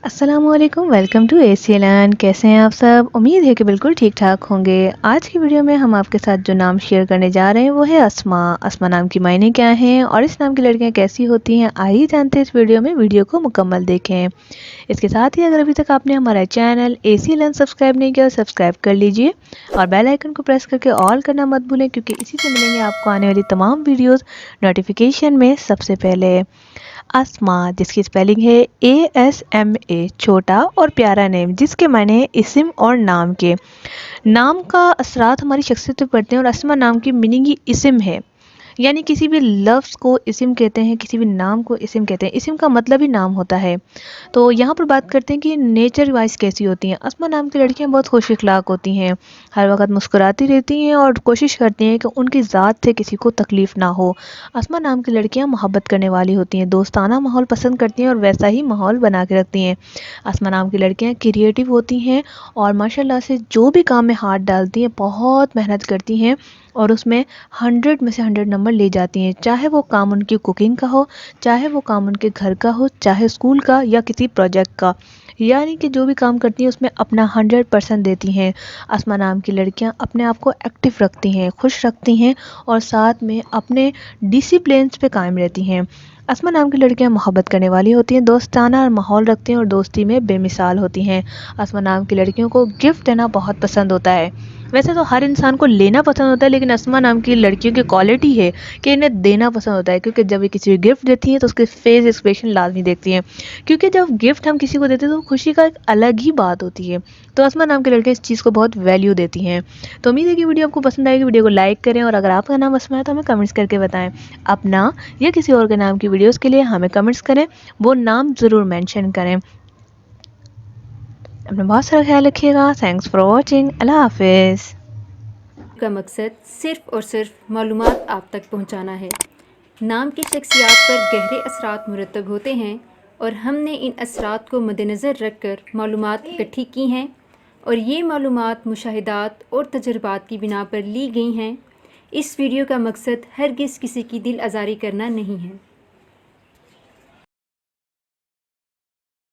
अस्सलामुअलैकुम, welcome to एसीएलएन। कैसे हैं आप सब? उम्मीद है कि बिल्कुल ठीक ठाक होंगे। आज की वीडियो में हम आपके साथ जो नाम शेयर करने जा रहे हैं वो है अस्मा। अस्मा नाम की मायने क्या हैं और इस नाम की लड़कियां कैसी होती हैं, आइए जानते हैं इस वीडियो में। वीडियो को मुकम्मल देखें। इसके साथ ही अगर अभी तक आपने हमारा चैनल एसीएलएन सब्सक्राइब नहीं किया, सब्सक्राइब कर लीजिए और बेल आइकन को प्रेस करके ऑल करना मत भूलें, क्योंकि इसी से मिलेंगे आपको आने वाली तमाम वीडियोज़ नोटिफिकेशन में सबसे पहले। अस्मा, जिसकी स्पेलिंग है ASMA, छोटा और प्यारा नेम, जिसके मायने हैं इस्म और नाम के। नाम का असरात हमारी शख्सियत पे पड़ते हैं और अस्मा नाम की मीनिंग ही इस्म है, यानी किसी भी लफ्ज़ को इस्म कहते हैं, किसी भी नाम को इस्म कहते हैं। इस्म का मतलब ही नाम होता है। तो यहाँ पर बात करते हैं कि नेचर वाइज कैसी होती हैं। अस्मा नाम की लड़कियाँ बहुत खुश इखलाक होती हैं, हर वक्त मुस्कुराती रहती हैं और कोशिश करती हैं कि उनकी ज़ात से किसी को तकलीफ़ ना हो। अस्मा नाम की लड़कियाँ मोहब्बत करने वाली होती हैं, दोस्ताना माहौल पसंद करती हैं और वैसा ही माहौल बना के रखती हैं। अस्मा नाम की लड़कियाँ क्रिएटिव होती हैं और माशाल्लाह से जो भी काम में हाथ डालती हैं बहुत मेहनत करती हैं और उसमें 100 में से 100 नंबर ले जाती हैं। चाहे वो काम उनकी कुकिंग का हो, चाहे वो काम उनके घर का हो, चाहे स्कूल का या किसी प्रोजेक्ट का, यानी कि जो भी काम करती हैं उसमें अपना 100% देती हैं। अस्मा नाम की लड़कियां अपने आप को एक्टिव रखती हैं, खुश रखती हैं और साथ में अपने डिसिप्लिन्स पे कायम रहती हैं। अस्मा नाम की लड़कियां मोहब्बत करने वाली होती हैं, दोस्ताना माहौल रखती हैं और दोस्ती में बेमिसाल होती हैं। अस्मा नाम की लड़कियों को गिफ्ट देना बहुत पसंद होता है। वैसे तो हर इंसान को लेना पसंद होता है, लेकिन अस्मा नाम की लड़कियों की क्वालिटी है कि इन्हें देना पसंद होता है, क्योंकि जब ये किसी को गिफ्ट देती हैं तो उसके फेस एक्सप्रेशन लाजमी देखती हैं, क्योंकि जब गिफ्ट हम किसी को देते हैं तो खुशी का एक अलग ही बात होती है। तो अस्मा नाम की लड़कियां इस चीज़ को बहुत वैल्यू देती हैं। तो उम्मीद है कि वीडियो आपको पसंद आएगी। वीडियो को लाइक करें और अगर आपका नाम अस्मा है तो हमें कमेंट्स करके बताएं। अपना या किसी और के नाम की वीडियोज़ के लिए हमें कमेंट्स करें, वो नाम ज़रूर मेंशन करें। अपना बहुत सारा ख्याल रखिएगा। Thanks for watching. अल्लाह हाफिज़। का मकसद सिर्फ़ और सिर्फ मालूमात आप तक पहुंचाना है। नाम की शख्सियात पर गहरे असरात मुरतब होते हैं और हमने इन असरात को मद्देनज़र रख कर मालूमात इकट्ठी की हैं और ये मालूमात मुशाहिदात और तजुर्बात की बिना पर ली गई हैं। इस वीडियो का मकसद हरगिज़ किसी की दिल आज़ारी करना नहीं है।